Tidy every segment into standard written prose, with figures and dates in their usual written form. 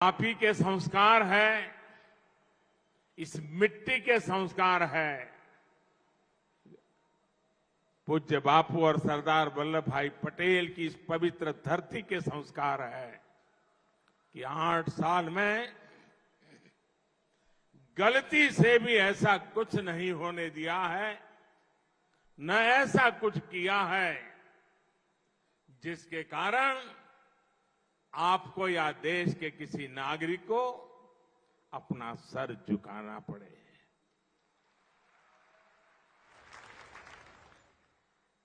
आप ही के संस्कार है, इस मिट्टी के संस्कार है। पूज्य बापू और सरदार वल्लभ भाई पटेल की इस पवित्र धरती के संस्कार है कि 8 साल में गलती से भी ऐसा कुछ नहीं होने दिया है, न ऐसा कुछ किया है जिसके कारण आपको या देश के किसी नागरिक को अपना सर झुकाना पड़े।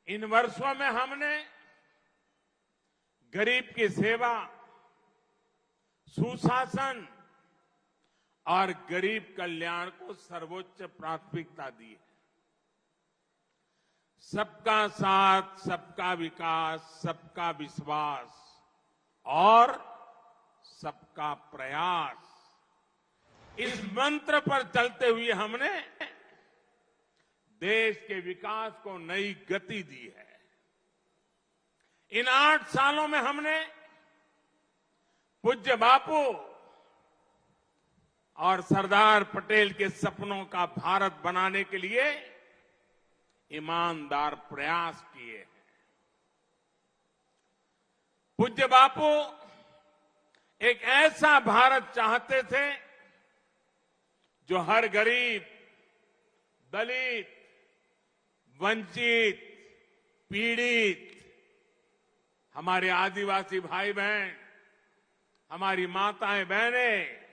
इन वर्षों में हमने गरीब की सेवा, सुशासन और गरीब कल्याण को सर्वोच्च प्राथमिकता दी है। सबका साथ, सबका विकास, सबका विश्वास और सबका प्रयास, इस मंत्र पर चलते हुए हमने देश के विकास को नई गति दी है। इन 8 सालों में हमने पूज्य बापू और सरदार पटेल के सपनों का भारत बनाने के लिए ईमानदार प्रयास किए हैं। पूज्य बापू एक ऐसा भारत चाहते थे जो हर गरीब, दलित, वंचित, पीड़ित, हमारे आदिवासी भाई बहन, हमारी माताएं बहनें,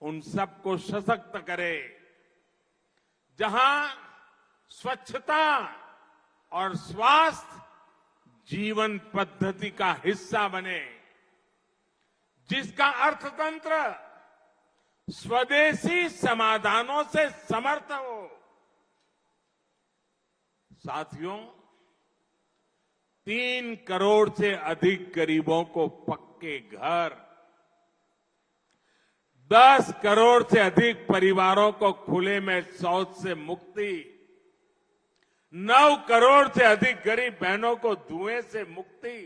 उन सबको सशक्त करे। जहां स्वच्छता और स्वास्थ्य जीवन पद्धति का हिस्सा बने, जिसका अर्थतंत्र स्वदेशी समाधानों से समर्थ हो। साथियों, 3 करोड़ से अधिक गरीबों को पक्के घर, 10 करोड़ से अधिक परिवारों को खुले में शौच से मुक्ति, 9 करोड़ से अधिक गरीब बहनों को धुएं से मुक्ति,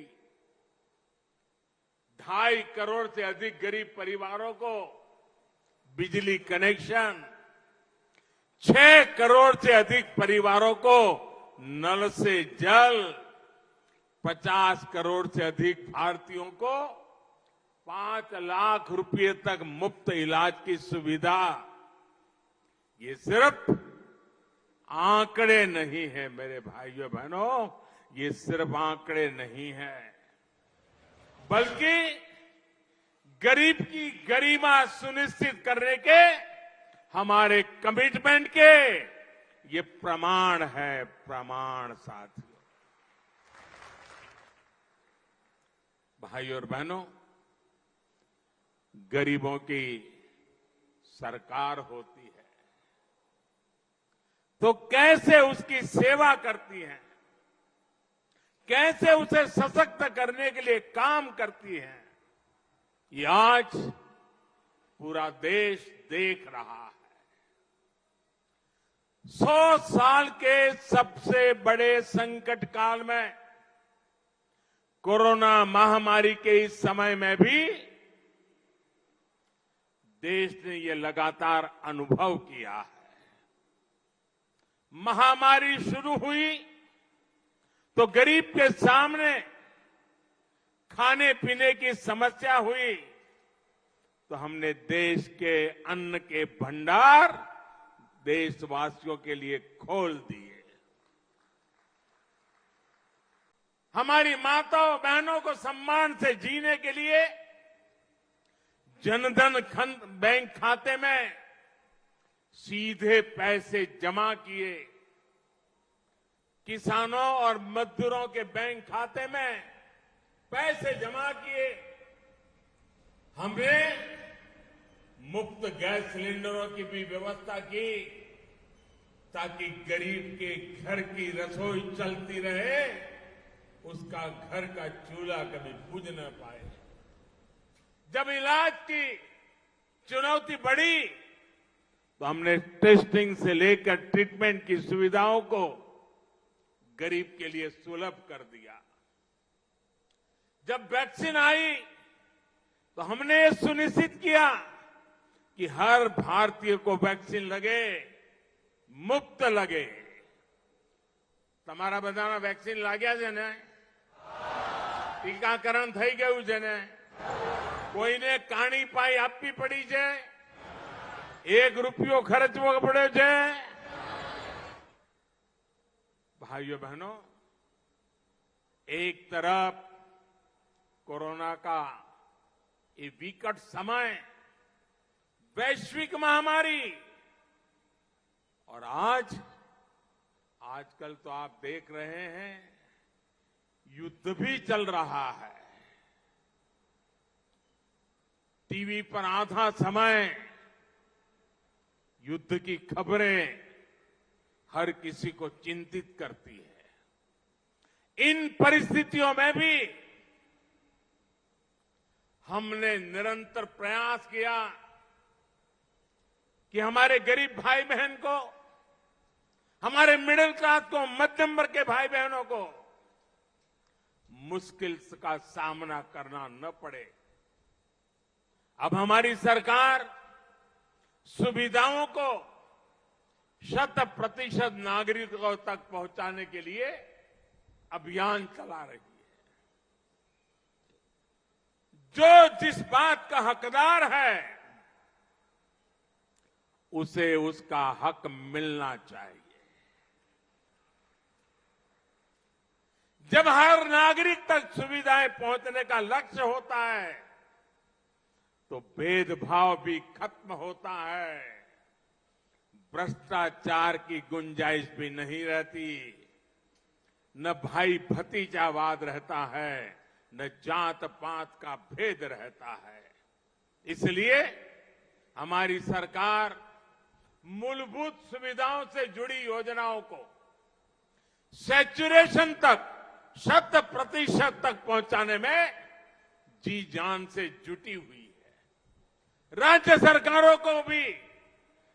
2.5 करोड़ से अधिक गरीब परिवारों को बिजली कनेक्शन, 6 करोड़ से अधिक परिवारों को नल से जल, 50 करोड़ से अधिक भारतीयों को 5 लाख रुपए तक मुफ्त इलाज की सुविधा। ये सिर्फ आंकड़े नहीं है मेरे भाइयों बहनों, ये सिर्फ आंकड़े नहीं है, बल्कि गरीब की गरिमा सुनिश्चित करने के हमारे कमिटमेंट के ये प्रमाण है, प्रमाण। साथियों, भाइयों और बहनों, गरीबों की सरकार होती है तो कैसे उसकी सेवा करती है, कैसे उसे सशक्त करने के लिए काम करती है, ये आज पूरा देश देख रहा है। 100 साल के सबसे बड़े संकट काल में, कोरोना महामारी के इस समय में भी देश ने ये लगातार अनुभव किया है। महामारी शुरू हुई तो गरीब के सामने खाने पीने की समस्या हुई तो हमने देश के अन्न के भंडार देशवासियों के लिए खोल दिए। हमारी माताओं बहनों को सम्मान से जीने के लिए जनधन बैंक खाते में सीधे पैसे जमा किए, किसानों और मजदूरों के बैंक खाते में पैसे जमा किए, हमने मुफ्त गैस सिलेंडरों की भी व्यवस्था की ताकि गरीब के घर की रसोई चलती रहे, उसका घर का चूल्हा कभी बुझ न पाए। जब इलाज की चुनौती बढ़ी तो हमने टेस्टिंग से लेकर ट्रीटमेंट की सुविधाओं को गरीब के लिए सुलभ कर दिया। जब वैक्सीन आई तो हमने ये सुनिश्चित किया कि हर भारतीय को वैक्सीन लगे, मुफ्त लगे। તમારા બધાના વેક્સિન લાગ્યા છે ને? ટીકાકરણ થઈ ગયું છે ને? કોઈને કાણી પાઈ આપવી પડી છે? 1 રૂપિયો ખર્ચવો પડ્યો છે? भाइयों बहनों, एक तरफ कोरोना का ये विकट समय, वैश्विक महामारी, और आजकल तो आप देख रहे हैं युद्ध भी चल रहा है। टीवी पर आधा समय युद्ध की खबरें हर किसी को चिंतित करती है। इन परिस्थितियों में भी हमने निरंतर प्रयास किया कि हमारे गरीब भाई बहन को, हमारे मिडिल क्लास को, मध्यम वर्ग के भाई बहनों को मुश्किल का सामना करना न पड़े। अब हमारी सरकार सुविधाओं को 100% नागरिकों तक पहुंचाने के लिए अभियान चला रही है। जो जिस बात का हकदार है उसे उसका हक मिलना चाहिए। जब हर नागरिक तक सुविधाएं पहुंचने का लक्ष्य होता है तो भेदभाव भी खत्म होता है, भ्रष्टाचार की गुंजाइश भी नहीं रहती, न भाई भतीजावाद रहता है, न जात पात का भेद रहता है। इसलिए हमारी सरकार मूलभूत सुविधाओं से जुड़ी योजनाओं को सैचुरेशन तक, 100% तक पहुंचाने में जी जान से जुटी हुई है। राज्य सरकारों को भी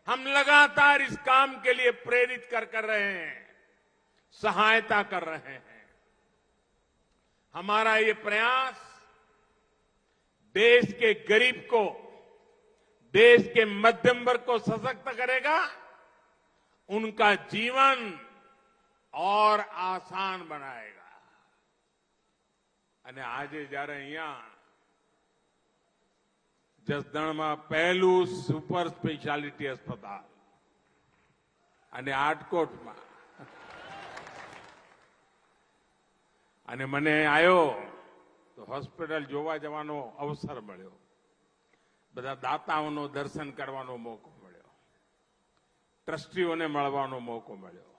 हम लगातार इस काम के लिए प्रेरित कर रहे हैं, सहायता कर रहे हैं। हमारा ये प्रयास देश के गरीब को, देश के मध्यम वर्ग को सशक्त करेगा, उनका जीवन और आसान बनाएगा। અને આજે જ્યારે અહીંયા જસદણમાં પહેલું સુપર સ્પેશિયાલિટી अस्पताल અને આટકોટમાં, અને મને આવ્યો તો હોસ્પિટલ જોવા જવાનો અવસર મળ્યો, બધા દાતાઓનો દર્શન કરવાનો મોકો મળ્યો, ટ્રસ્ટીઓને મળવાનો મોકો મળ્યો,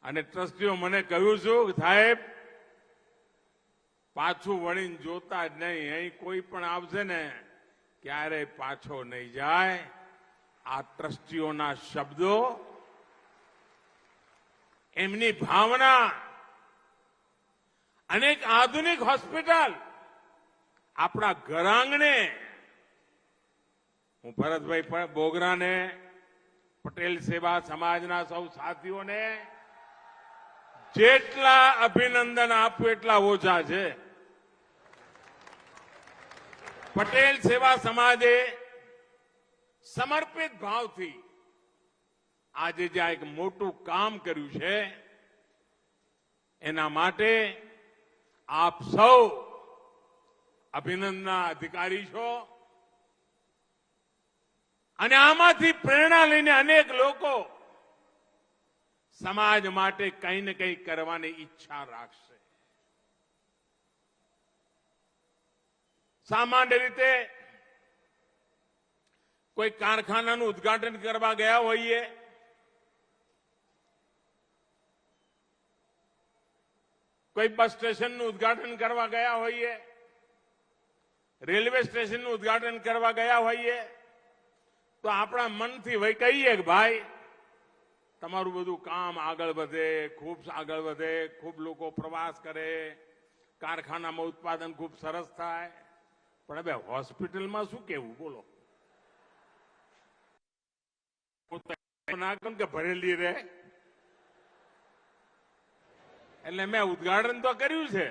અને ટ્રસ્ટીઓ મને કહ્યું છું કે સાહેબ પાછું વળીને જોતા જ નહીં, અહીં કોઈ પણ આવશે ને ક્યારેય પાછો નહીં જાય। આ ટ્રસ્ટીઓના શબ્દો, એમની ભાવના, અને એક આધુનિક હોસ્પિટલ આપણા ઘર આંગણે, હું ભરતભાઈ બોગરાને, પટેલ સેવા સમાજના સૌ સાથીઓને જેટલા અભિનંદન આપું એટલા ઓછા છે। પટેલ સેવા સમાજે સમર્પિત ભાવથી આજે જે એક મોટું કામ કર્યું છે એના માટે આપ સૌ અભિનંદનના અધિકારી છો, અને આમાંથી પ્રેરણા લઈને અનેક લોકો સમાજ માટે કંઈ ને કંઈ કરવાની ઈચ્છા રાખશે। સામાન્ય રીતે કોઈ કારખાનાનું ઉદ્ઘાટન કરવા ગયા હોઈએ, કોઈ બસ સ્ટેશનનું ઉદ્ઘાટન કરવા ગયા હોઈએ, રેલવે સ્ટેશનનું ઉદ્ઘાટન કરવા ગયા હોઈએ, તો આપણા મનથી વહી કહીએ કે ભાઈ તમારું બધું કામ આગળ વધે, ખૂબ આગળ વધે, ખૂબ લોકો પ્રવાસ કરે, કારખાનામાં ઉત્પાદન ખૂબ સરસ થાય। પણ હવે હોસ્પિટલમાં શું કહેવું બોલો? ના કે ભરેલી રહે। એટલે મેં ઉદ્ઘાટન તો કર્યું છે,